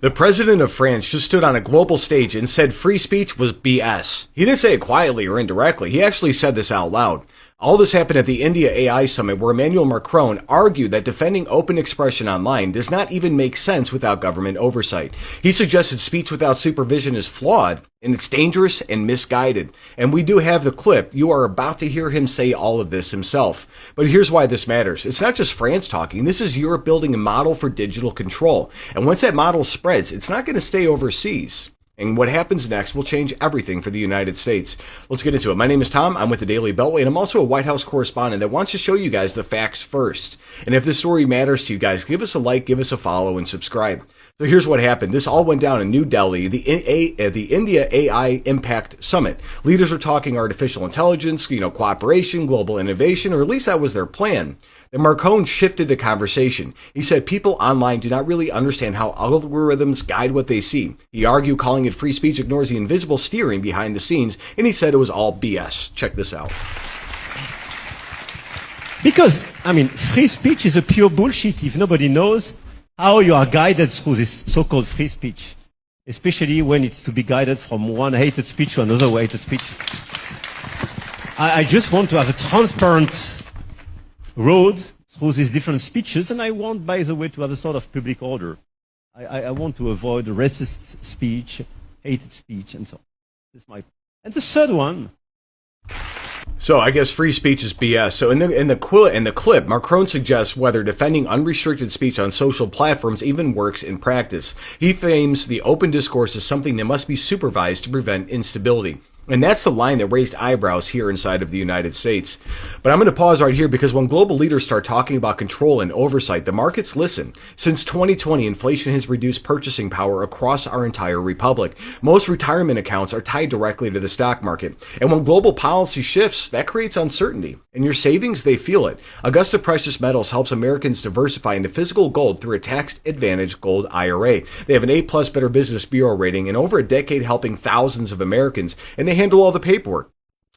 The president of France just stood on a global stage and said free speech was BS. He didn't say it quietly or indirectly. He actually said this out loud. All this happened at the India AI Summit, where Emmanuel Macron argued that defending open expression online does not even make sense without government oversight. He suggested speech without supervision is flawed, and it's dangerous and misguided. And we do have the clip. You are about to hear him say all of this himself. But here's why this matters. It's not just France talking. This is Europe building a model for digital control. And once that model spreads, it's not going to stay overseas. And what happens next will change everything for the United States. Let's get into it. My name is Tom. I'm with the Daily Beltway, and I'm also a White House correspondent that wants to show you guys the facts first. And if this story matters to you guys, give us a like, give us a follow, and subscribe. So here's what happened. This all went down in New Delhi, the India AI Impact Summit. Leaders were talking artificial intelligence, cooperation, global innovation, or at least that was their plan. Then Macron shifted the conversation. He said people online do not really understand how algorithms guide what they see. He argued calling it free speech ignores the invisible steering behind the scenes, and he said it was all BS. Check this out. Because, free speech is a pure bullshit if nobody knows how you are guided through this so-called free speech, especially when it's to be guided from one hated speech to another hated speech. I just want to have a transparent road through these different speeches, and I want, by the way, to have a sort of public order. I want to avoid racist speech, hated speech, and so on. That's my. And the third one. So I guess free speech is BS. So in the clip, Macron suggests whether defending unrestricted speech on social platforms even works in practice. He frames the open discourse as something that must be supervised to prevent instability. And that's the line that raised eyebrows here inside of the United States. But I'm going to pause right here because when global leaders start talking about control and oversight, the markets listen. Since 2020, inflation has reduced purchasing power across our entire republic. Most retirement accounts are tied directly to the stock market. And when global policy shifts, that creates uncertainty. And your savings, they feel it. Augusta Precious Metals helps Americans diversify into physical gold through a tax-advantaged Gold IRA. They have an A+ Better Business Bureau rating and over a decade helping thousands of Americans. And they handle all the paperwork.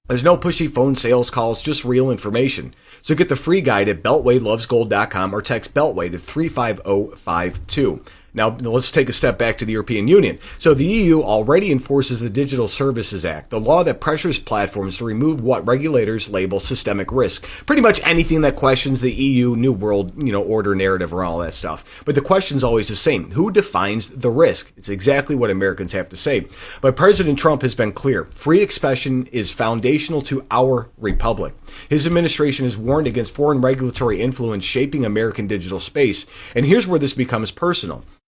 There's no pushy phone sales calls, just real information. So get the free guide at beltwaylovesgold.com or text Beltway to 35052. Now, let's take a step back to the European Union. So the EU already enforces the Digital Services Act, the law that pressures platforms to remove what regulators label systemic risk. Pretty much anything that questions the EU New World, order narrative or all that stuff. But the question's always the same. Who defines the risk? It's exactly what Americans have to say. But President Trump has been clear. Free expression is foundational to our republic. His administration has warned against foreign regulatory influence shaping American digital space. And here's where this becomes personal.